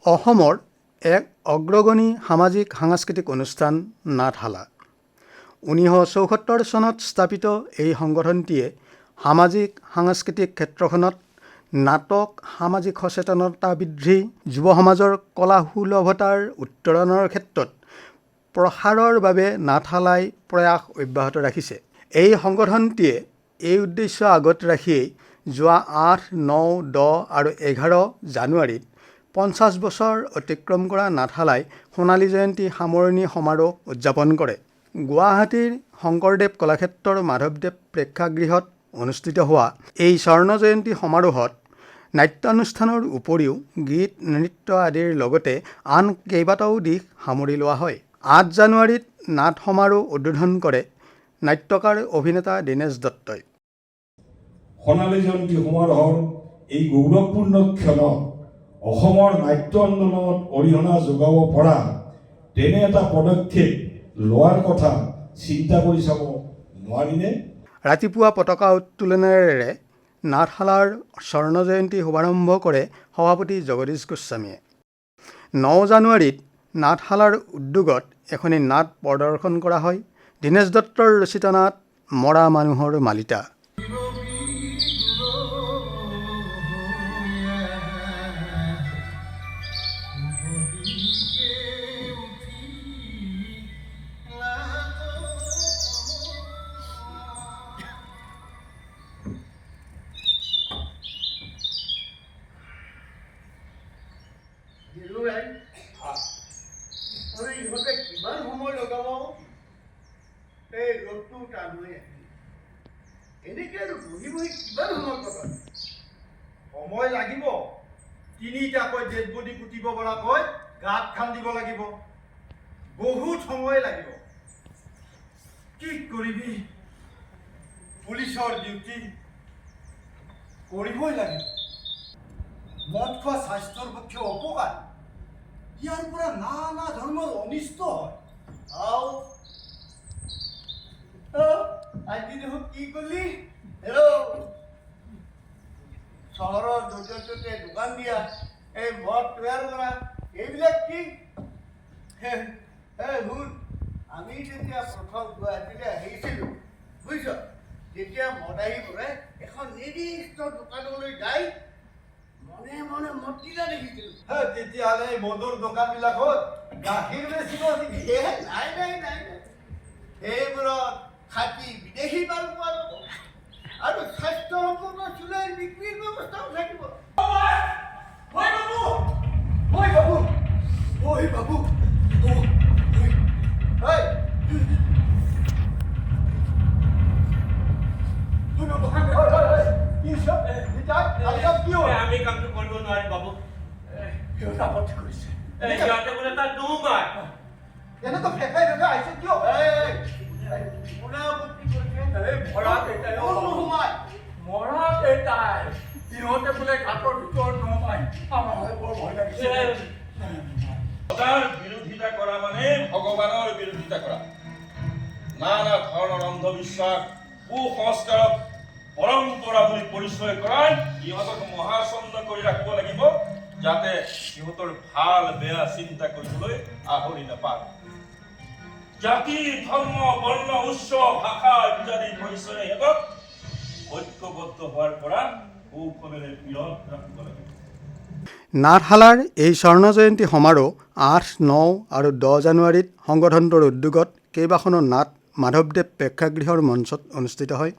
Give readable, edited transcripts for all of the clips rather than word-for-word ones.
অসমৰ এক অগ্ৰগণী সামাজিক সাংস্কৃতিক অনুষ্ঠান নাটশালা। 1974 চনত স্থাপিত এই সংগঠনটিয়ে সামাজিক সাংস্কৃতিক ক্ষেত্ৰখনত নাটক, সামাজিক সচেতনতা বৃদ্ধি, যুৱ সমাজৰ কলা সুলভতাৰ উত্তৰণৰ ক্ষেত্ৰত প্ৰসাৰৰ বাবে নাটশালাই প্ৰয়াস অব্যাহত ৰাখিছে। এই সংগঠনটিয়ে এই উদ্দেশ্য আগত ৰাখিয়েই যোৱা 8, 9, 10 আৰু 11 জানুৱাৰীত 50 বছৰ অতিক্ৰম কৰা নাটশালাই সোণালী জয়ন্তী সামৰণি সমাৰোহ উদযাপন কৰে। গুৱাহাটীৰ শংকৰদেৱ কলাক্ষেত্ৰৰ মাধৱদেৱ প্ৰেক্ষাগৃহত অনুষ্ঠিত হোৱা এই স্বৰ্ণ জয়ন্তী সমাৰোহত নাট্যানুষ্ঠানৰ উপৰিও গীত, নৃত্য আদিৰ লগতে আন কেইবাটাও দিশ সামৰি লোৱা হয়। 8 জানুৱাৰীত নাট সমাৰোহ উদ্বোধন কৰে নাট্যকাৰ অভিনেতা দীনেশ দত্তই। সোণালী জয়ন্তী সমাৰোহৰ এই গৌৰৱপূৰ্ণ ক্ষণত অসমৰ নাট্য আন্দোলনত অৰিহণা যোগাব পৰা তেনে এটা পদক্ষেপ লোৱাৰ কথা চিন্তা কৰি চাব নোৱাৰিনে? ৰাতিপুৱা পতাকা উত্তোলনেৰে নাটশালাৰ স্বৰ্ণ জয়ন্তী শুভাৰম্ভ কৰে সভাপতি জগদীশ গোস্বামীয়ে। 9 জানুৱাৰীত নাটশালাৰ উদ্যোগত এখনি নাট প্ৰদৰ্শন কৰা হয়। দীনেশ দত্তৰ ৰচিত নাট মৰা মানুহৰ মালিতা। কিমান সময় লগাব? এই ৰ'দটো টান হৈ আহিল। এনেকে আৰু বহি বহি কিমান সময় কটাব? সময় লাগিব। 3টাকৈ ডেড বডি পুতিব পৰাকৈ গাঁত খান্দিব লাগিব। বহুত সময় লাগিব। কি কৰিবি? পুলিচৰ ডিউটি কৰিবই লাগিব। মদ খোৱা স্বাস্থ্যৰ পক্ষে অপকাৰ। ইয়াৰ পৰা নানা ধৰণৰ অনিষ্ট হয়। আজি দেখোন কি কৰিলি? চহৰৰ য'তে দোকান দিয়া, এই মদ তৈয়াৰ কৰা, এইবিলাক কি? শুন, আমি যেতিয়া প্ৰথম গুৱাহাটীলৈ আহিছিলোঁ, বুজিছ, যেতিয়া মদাহী বোৰে এখন নিৰ্দিষ্ট দোকানলৈ যায় মনে মনে মতিলা দেখিছিলোঁ। তেতিয়াহ'লে মদৰ দোকানবিলাকত গাখীৰ বেচিব নেকি? নাই। সেইবোৰত খাটি বিদেশী মাল পোৱা যাব আৰু স্বাস্থ্যসম্পন্ন চুলাইৰ বিক্ৰীৰ ব্যৱস্থাও থাকিব। আমি কামটো কৰিব নোৱাৰিম বাবু। আপত্তি কৰিছে সিহঁতে বোলে তাত ডুবাই এনেকুৱা ফেকাই আহিছে কিয়? কোনে আপত্তি কৰিছে? মৰা কেইটাই সিহঁতে বোলে ঘাটৰ ভিতৰত নমাই আমাৰ বৰ ভয় লাগিছে। সদাৰ বিৰোধিতা কৰা মানে ভগৱানৰ বিৰোধিতা কৰা। নানা ধৰণৰ অন্ধবিশ্বাস, কুসংস্কাৰক পৰম্পৰা বুলি পৰিচয় কৰাই ইহঁতক মহাচন্ন কৰি ৰাখিব লাগিব, যাতে সিহঁতৰ ভাল বেয়া চিন্তা কৰিবলৈ আহৰি নাপায়। জাতি, ধৰ্ম, বৰ্ণ, উৎসৱ, ভাষা ইত্যাদি পৰিচয়ে সিহঁতক ঐক্যবদ্ধ হোৱাৰ পৰা কৌশলেৰে বিৰত ৰাখিব লাগিব। নাটশালাৰ এই স্বৰ্ণ জয়ন্তী সমাৰোহ 8, 9 আৰু 10 জানুৱাৰীত সংগঠনটোৰ উদ্যোগত কেইবাখনো নাট মাধৱদেৱ প্ৰেক্ষাগৃহৰ মঞ্চত অনুষ্ঠিত হয়।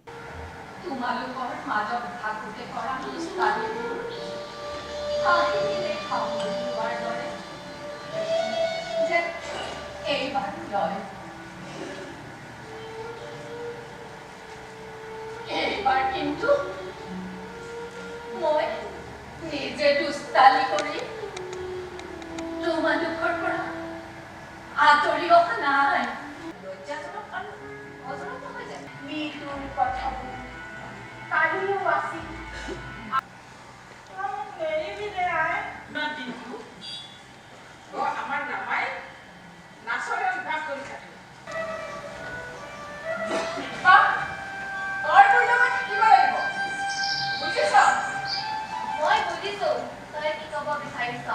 এইবাৰ কিন্তু মই নিজে দুষ্টালি কৰি তোমালোকৰ পৰা আঁতৰি অহা নাই। লজ্জাজনক আৰু অজনক নহয় যে মৃত্যুৰ কথাবোৰ কালিও আছিল। আমাৰ নামাই নাচৰে অভ্যাস কৰি থাকে। মই বুজিছো তই কি ক'ব বিচাৰিছ।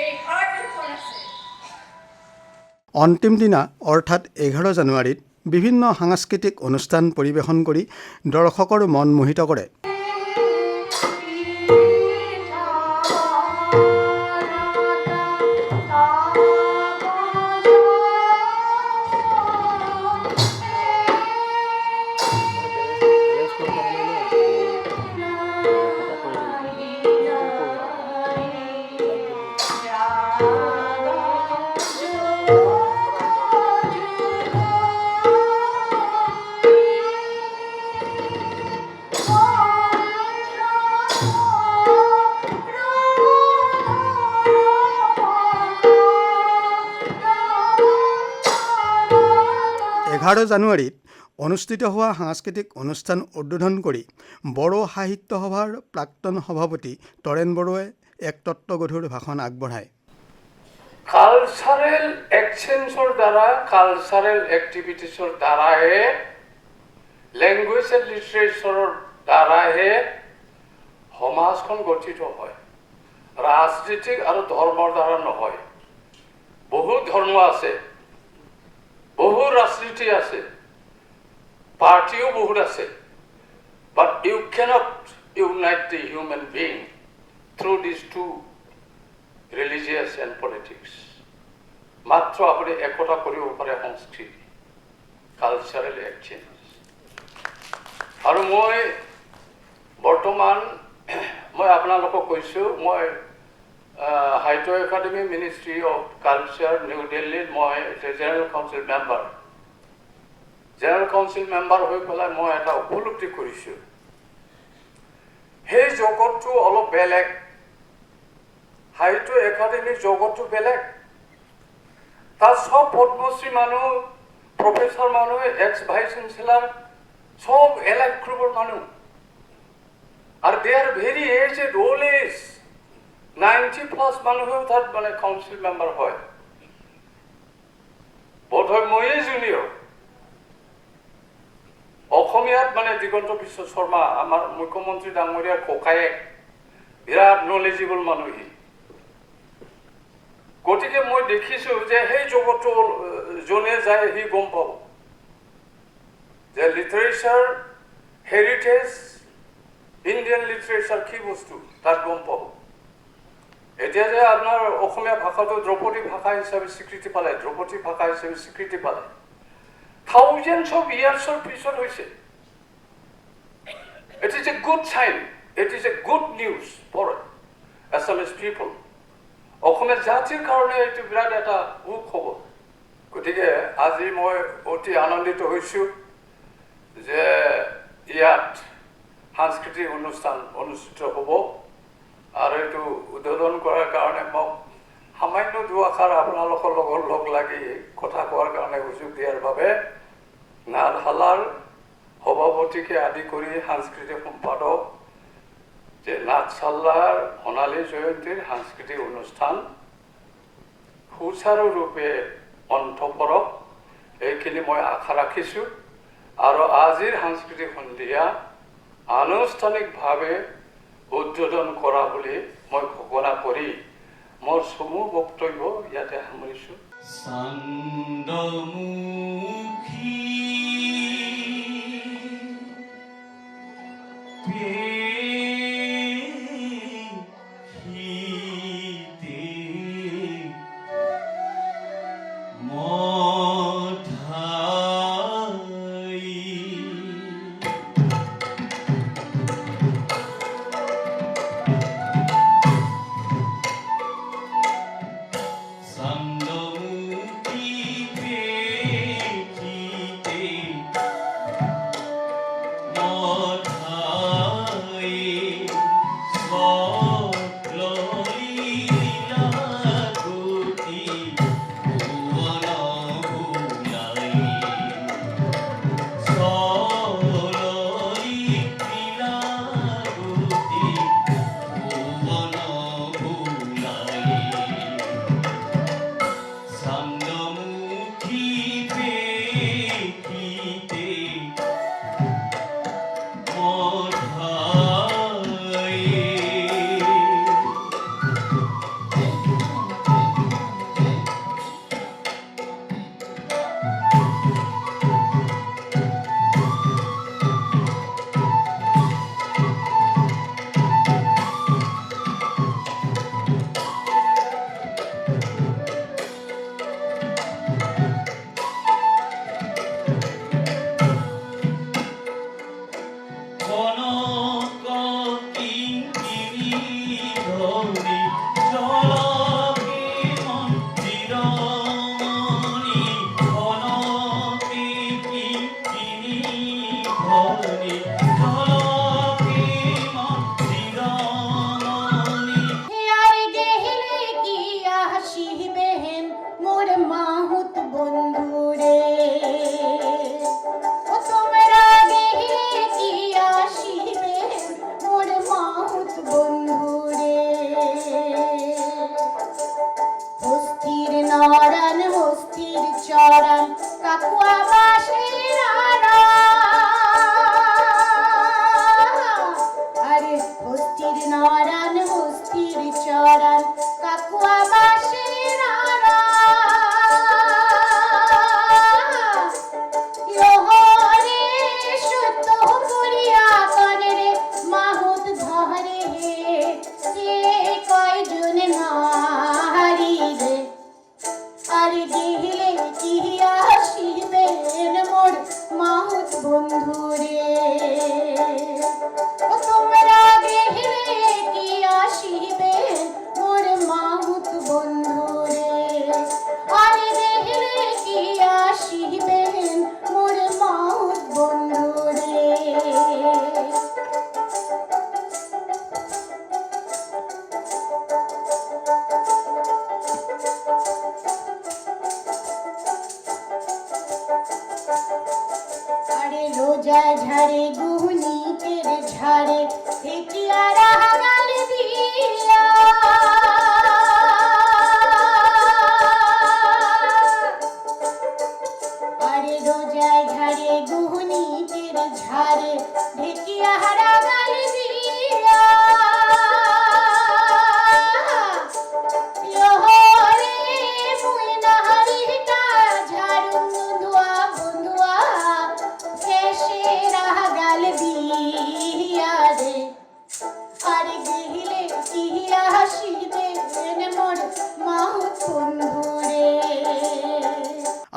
এই হাট দুখন আছে। অন্তিম দিনা অৰ্থাৎ 11 জানুৱাৰীত বিভিন্ন সাংস্কৃতিক অনুষ্ঠান পৰিৱেশন কৰি দৰ্শকৰ মন মোহিত কৰে। জানুৱাৰীত অনুষ্ঠিত হোৱা সাংস্কৃতিক অনুষ্ঠান উদ্বোধন কৰি বড়ো সাহিত্য সভাৰ প্ৰাক্তন সভাপতি তৰেণ বড়োৱে এক তত্ত্বগধুৰ ভাষণ আগবঢ়ায়। কালচাৰেল এক্সচেঞ্জৰ দ্বাৰা, কালচাৰেল এক্টিভিটিছৰ দ্বাৰাহে, লেংগুৱেজ এণ্ড লিটাৰেচাৰৰ দ্বাৰাহে সমাজখন গঠিত হয়, ৰাজনীতিক আৰু ধৰ্মৰ দ্বাৰা নহয়। বহু ধৰ্ম আছে, বহু ৰাজনীতি আছে, পাৰ্টিও বহুত আছে, but you cannot unite the human being through this two religious and politics. মাত্ৰ আপুনি একতা কৰিব পাৰে সংস্কৃতি, কালচাৰেল এক্সচেঞ্জ। আৰু মই বৰ্তমান আপোনালোকক কৈছোঁ, মই সাহিত্য academy, ministry of culture, new দিল্লীত মই general council member. General council member হৈ পেলাই মই এটা উপলব্ধি কৰিছোঁ, সেই জগতটো অলপ বেলেগ, সাহিত্য একাডেমীৰ জগতটো বেলেগ। তাত সব পদ্মশ্ৰী মানুহ, প্ৰফেচৰ মানুহ, এক্স ভাইচ চেঞ্চেলাৰ, সব এলাইট গ্ৰুপৰ মানুহ। আৰু they are very aged, old age, 90+ মানুহেও তাত মানে কাউন্সিল মেম্বাৰ হয়। বোধহয় ময়ে জুনিয়ৰ। অসমীয়াত মানে দিগন্ত বিশ্ব শৰ্মা, আমাৰ মুখ্যমন্ত্ৰী ডাঙৰীয়াৰ ককায়েক, বিৰাট নলেজেবল মানুহ সি। গতিকে মই দেখিছোঁ যে সেই জগতটো যোনে যায় সি গম পাব যে লিটাৰেচাৰ, হেৰিটেজ, ইণ্ডিয়ান লিটাৰেচাৰ কি বস্তু তাত গম পাব। এতিয়া যে আপোনাৰ অসমীয়া ভাষাটো ধ্ৰুপদী ভাষা হিচাপে স্বীকৃতি পালে, ধ্ৰুপদী ভাষা হিচাপে স্বীকৃতি পালে, থাউজেণ্ডছ অফ ইয়াৰ্ছৰ পিছত হৈছে। It is a good sign, it is a good news for Assamese people. অসমীয়া জাতিৰ কাৰণে এইটো বিৰাট এটা সুখবৰ। গতিকে আজি মই অতি আনন্দিত হৈছোঁ যে ইয়াত সাংস্কৃতিক অনুষ্ঠান অনুষ্ঠিত হ'ব। আৰু এইটো উদ্বোধন কৰাৰ কাৰণে মোক সামান্য দুআষাৰ আপোনালোকৰ লগত লগ লাগি কথা কোৱাৰ কাৰণে সুযোগ দিয়াৰ বাবে নাটশালাৰ সভাপতিকে আদি কৰি সাংস্কৃতিক সম্পাদক যে নাটশালাৰ সোণালী জয়ন্তীৰ সাংস্কৃতিক অনুষ্ঠান সুচাৰুৰূপে অন্ত পৰক, এইখিনি মই আশা ৰাখিছোঁ। আৰু আজিৰ সাংস্কৃতিক সন্ধিয়া আনুষ্ঠানিকভাৱে উদ্বোধন কৰা বুলি মই ঘোষণা কৰি মোৰ চমু বক্তব্য ইয়াতে সামৰিছোঁ। Sandom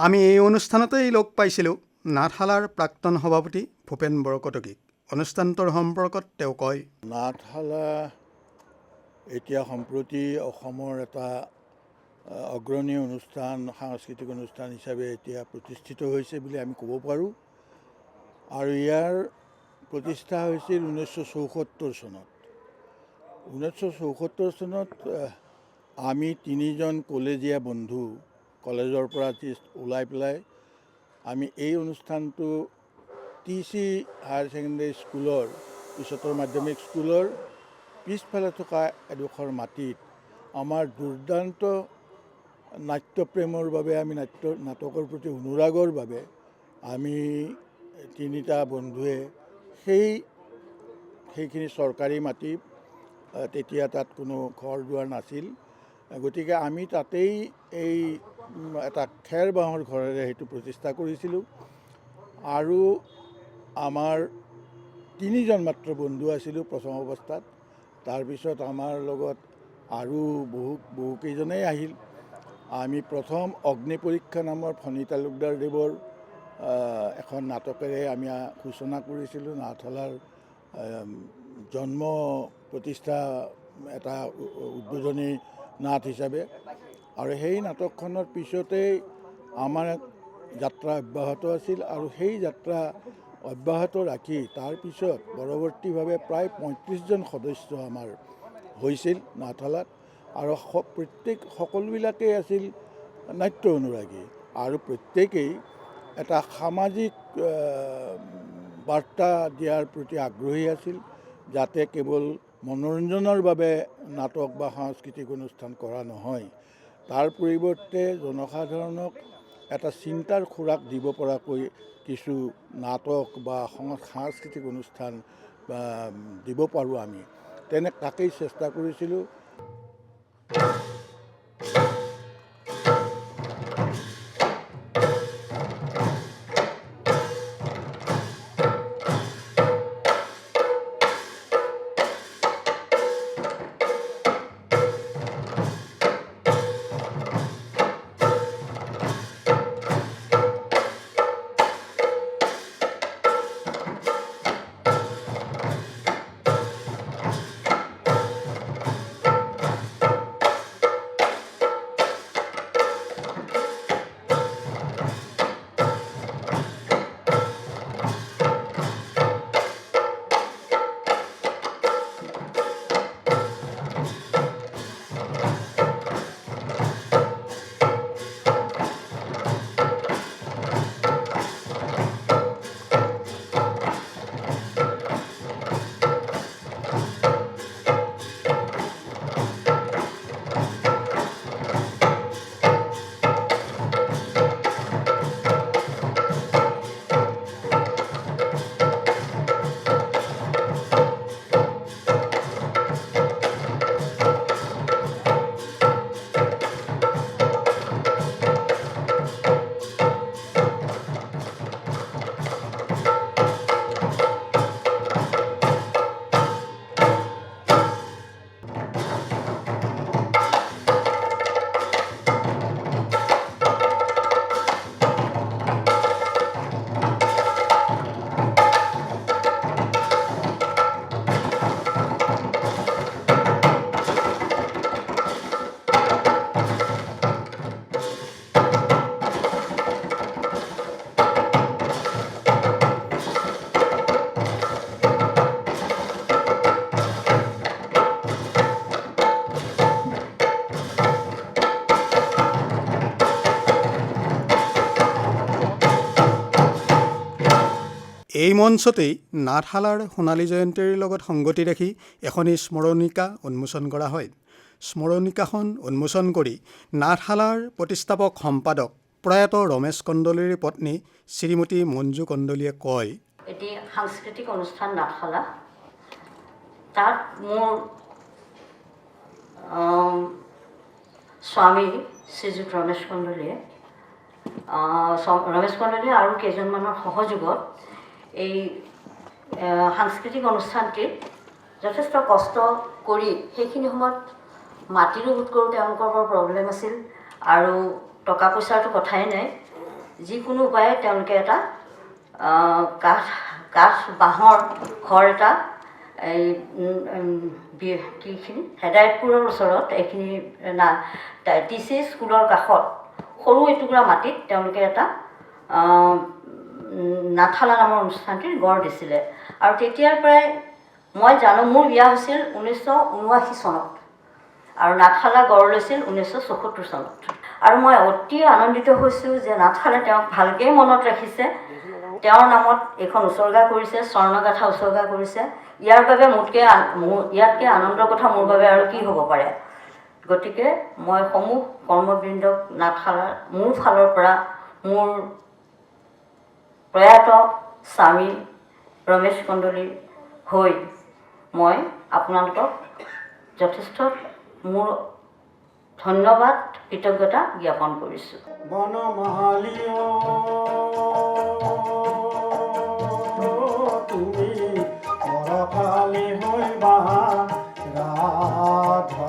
আমি এই অনুষ্ঠানতেই লগ পাইছিলোঁ নাটশালাৰ প্ৰাক্তন সভাপতি ভূপেন বৰকটকীক। অনুষ্ঠানটোৰ সম্পৰ্কত তেওঁ কয়, নাটশালা এতিয়া সম্প্ৰতি অসমৰ এটা অগ্ৰণী অনুষ্ঠান, সাংস্কৃতিক অনুষ্ঠান হিচাপে এতিয়া প্ৰতিষ্ঠিত হৈছে বুলি আমি ক'ব পাৰোঁ। আৰু ইয়াৰ প্ৰতিষ্ঠা হৈছিল 1974 চনত। 1974 চনত আমি 3জন কলেজীয়া বন্ধু কলেজৰ পৰা ওলাই পেলাই আমি এই অনুষ্ঠানটো TC হায়াৰ ছেকেণ্ডেৰী স্কুলৰ উচ্চতৰ মাধ্যমিক স্কুলৰ পিছফালে থকা এডোখৰ মাটিত আমাৰ দুৰ্দান্ত নাট্যপ্ৰেমৰ বাবে, আমি নাটকৰ প্ৰতি অনুৰাগৰ বাবে আমি 3টা বন্ধুৱে সেইখিনি চৰকাৰী মাটি, তেতিয়া তাত কোনো ঘৰ দুৱাৰ নাছিল, গতিকে আমি তাতেই এই এটা খেৰ বাঁহৰ ঘৰেৰে সেইটো প্ৰতিষ্ঠা কৰিছিলোঁ। আৰু আমাৰ 3জন মাত্ৰ বন্ধু আছিলোঁ প্ৰথম অৱস্থাত। তাৰপিছত আমাৰ লগত আৰু বহুকেইজনেই আহিল। আমি প্ৰথম অগ্নি পৰীক্ষা নামৰ ফণী তালুকদাৰদেৱৰ এখন নাটকেৰে আমি সূচনা কৰিছিলোঁ, নাটশালাৰ জন্ম প্ৰতিষ্ঠা এটা উদ্বোধনী নাট হিচাপে। আৰু সেই নাটকখনৰ পিছতেই আমাৰ যাত্ৰা অব্যাহত আছিল। আৰু সেই যাত্ৰা অব্যাহত ৰাখি তাৰপিছত পৰৱৰ্তীভাৱে প্ৰায় 35জন সদস্য আমাৰ হৈছিল নাটশালাত। আৰু সকলোবিলাকেই আছিল নাট্য অনুৰাগী আৰু প্ৰত্যেকেই এটা সামাজিক বাৰ্তা দিয়াৰ প্ৰতি আগ্ৰহী আছিল, যাতে কেৱল মনোৰঞ্জনৰ বাবে নাটক বা সাংস্কৃতিক অনুষ্ঠান কৰা নহয়, তাৰ পৰিৱৰ্তে জনসাধাৰণক এটা চিন্তাৰ খোৰাক দিব পৰাকৈ কিছু নাটক বা সাংস্কৃতিক অনুষ্ঠান দিব পাৰোঁ আমি, তাকেই চেষ্টা কৰিছিলোঁ। এই মঞ্চতেই নাটশালাৰ সোণালী জয়ন্তীৰ লগত সংগতি ৰাখি এখনি স্মৰণিকা উন্মোচন কৰা হয়। স্মৰণিকাখন উন্মোচন কৰি নাটশালাৰ প্ৰতিষ্ঠাপক সম্পাদক প্ৰয়াত ৰমেশ কণ্ডলীৰ পত্নী শ্ৰীমতী মঞ্জু কণ্ডলীয়ে কয়, এটি সাংস্কৃতিক অনুষ্ঠান নাটশালা, তাত মোৰ স্বামী শ্ৰীযুত ৰমেশ কণ্ডলীয়ে আৰু কেইজনমানৰ সহযোগত এই সাংস্কৃতিক অনুষ্ঠানটিত যথেষ্ট কষ্ট কৰি সেইখিনি সময়ত মাটিৰো গোট কৰোঁ, তেওঁলোকৰ বৰ প্ৰব্লেম আছিল আৰু টকা পইচাৰতো কথাই নাই, যিকোনো উপায়ে তেওঁলোকে এটা কাঠ বাঁহৰ ঘৰ এটা এই কিখিনি হেদায়তপুৰৰ ওচৰত এইখিনি TC স্কুলৰ কাষত সৰু এটুকুৰা মাটিত তেওঁলোকে এটা নাথালা নামৰ অনুষ্ঠানটিৰ গঢ় দিছিলে। আৰু তেতিয়াৰ পৰাই মই জানো মোৰ বিয়া হৈছিল 1979 চনত আৰু নাথালা গঢ় লৈছিল 1974 চনত। আৰু মই অতি আনন্দিত হৈছোঁ যে নাথালে তেওঁক ভালকৈ মনত ৰাখিছে, তেওঁৰ নামত এইখন উচৰ্গা কৰিছে, স্বৰ্ণগাথা উচৰ্গা কৰিছে। ইয়াৰ বাবে ইয়াতকৈ আনন্দৰ কথা মোৰ বাবে আৰু কি হ'ব পাৰে। গতিকে মই সমূহ কৰ্মবৃন্দক নাথালাৰ মোৰ ফালৰ পৰা মোৰ প্ৰয়াত স্বামী ৰমেশ কন্দলীৰ হৈ মই আপোনালোকক যথেষ্ট মোৰ ধন্যবাদ কৃতজ্ঞতা জ্ঞাপন কৰিছোঁ। বনমালীও তুমি পৰকালে হৈবা ৰাধা।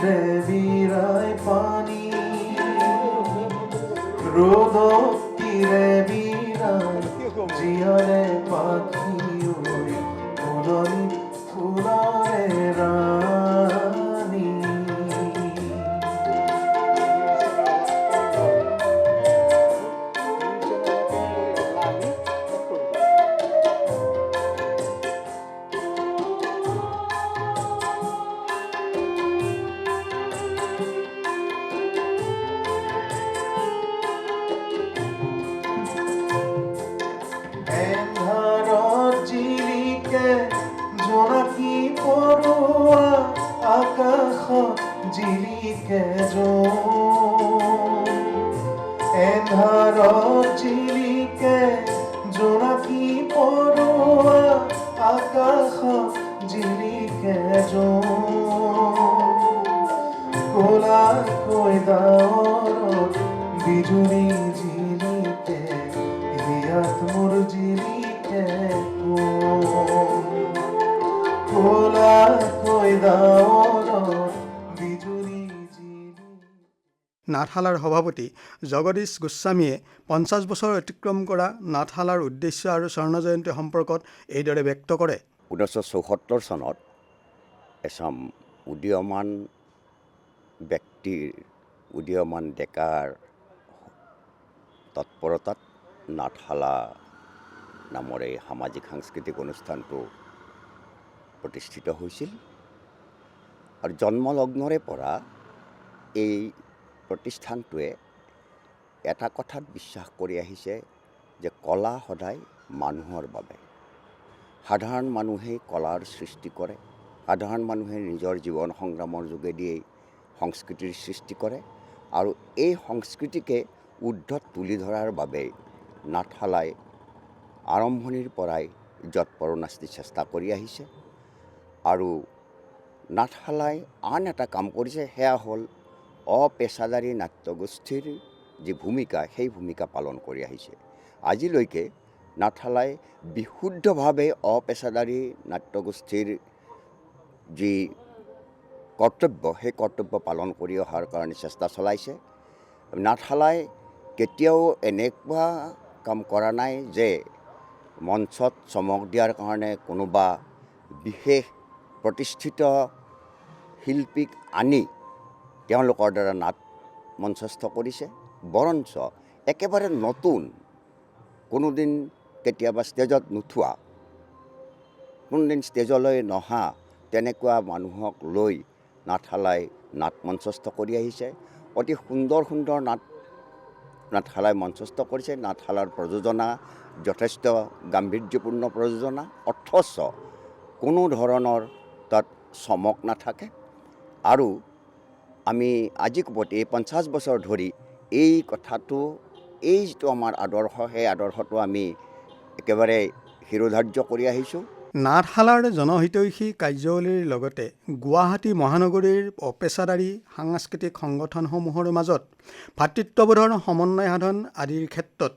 তীৰে বিৰায় পানি ৰোদক তীৰে বিৰায় জিয়াৰে পাখি ওই ফুলনি ফুলাৰে ৰানী এন্ধাৰত জিলিকে জোনাকী পৰুৱা আকাশত জিলিকে জোন এন্ধাৰত জিলিকে জোনাকী পৰুৱা আকাশত জিলিকে জোন ক'লাকৈ ডাৱৰত বিজুলী জিলিকে হিয়াত মোৰ জিলিকে ক'লাকৈ ডাৱৰত বিজুলী জিলিকে নাথশালাৰ সভাপতি জগদীশ গোস্বামীয়ে 50 বছৰ অতিক্ৰম কৰা নাথশালাৰ উদ্দেশ্য আৰু স্বৰ্ণ জয়ন্তী সম্পৰ্কত এইদৰে ব্যক্ত কৰে। 1974 চনত এচাম উদীয়মান ব্যক্তিৰ উদীয়মান ডেকাৰ তৎপৰতাত নাথশালা নামৰ এই সামাজিক সাংস্কৃতিক অনুষ্ঠানটো প্ৰতিষ্ঠিত হৈছিল আৰু জন্মলগ্নৰে পৰা এই প্ৰতিষ্ঠানটোৱে এটা কথাত বিশ্বাস কৰি আহিছে যে কলা সদায় মানুহৰ বাবে। সাধাৰণ মানুহেই কলাৰ সৃষ্টি কৰে, সাধাৰণ মানুহে নিজৰ জীৱন সংগ্ৰামৰ যোগেদিয়েই সংস্কৃতিৰ সৃষ্টি কৰে আৰু এই সংস্কৃতিকে ঊৰ্ধত তুলি ধৰাৰ বাবে নাথশালাই আৰম্ভণিৰ পৰাই যৎপৰোনাস্তি চেষ্টা কৰি আহিছে আৰু নাথশালাই আন এটা কাম কৰিছে, সেয়া হ'ল অপেচাদাৰী নাট্যগোষ্ঠীৰ যি ভূমিকা সেই ভূমিকা পালন কৰি আহিছে। আজিলৈকে নাথশালাই বিশুদ্ধভাৱে অপেচাদাৰী নাট্যগোষ্ঠীৰ যি কৰ্তব্য সেই কৰ্তব্য পালন কৰি অহাৰ কাৰণে চেষ্টা চলাইছে। নাথশালাই কেতিয়াও এনেকুৱা কাম কৰা নাই যে মঞ্চত চমক দিয়াৰ কাৰণে কোনোবা বিশেষ প্ৰতিষ্ঠিত শিল্পীক আনি তেওঁলোকৰ দ্বাৰা নাট মঞ্চস্থ কৰিছে, বৰঞ্চ একেবাৰে নতুন, কোনোদিন কেতিয়াবা ষ্টেজত নুঠোৱা, কোনোদিন ষ্টেজলৈ নহা তেনেকুৱা মানুহক লৈ নাথশালাই নাট মঞ্চস্থ কৰি আহিছে। অতি সুন্দৰ সুন্দৰ নাথশালাই মঞ্চস্থ কৰিছে। নাথশালাৰ প্ৰযোজনা যথেষ্ট গাম্ভীৰ্যপূৰ্ণ প্ৰযোজনা, অথচ কোনো ধৰণৰ তাত চমক নাথাকে আৰু আমি আজি প্ৰতি 50 বছৰ ধৰি এই কথাটো, এই যিটো আমাৰ আদৰ্শ সেই আদৰ্শটো আমি একেবাৰে শিৰোধাৰ্য কৰি আহিছোঁ। নাথশালাৰ জনহিতৈষী কাৰ্যাৱলীৰ লগতে গুৱাহাটী মহানগৰীৰ অপেচাদাৰী সাংস্কৃতিক সংগঠনসমূহৰ মাজত ভাতৃত্ববোধৰ সমন্বয় সাধন আদিৰ ক্ষেত্ৰত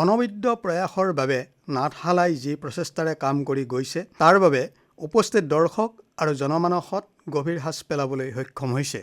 অনবদ্য প্ৰয়াসৰ বাবে নাথশালাই যি প্ৰচেষ্টাৰে কাম কৰি গৈছে তাৰ বাবে উপস্থিত দৰ্শক আৰু জনমানসত গভীৰ সাঁচ পেলাবলৈ সক্ষম হৈছে।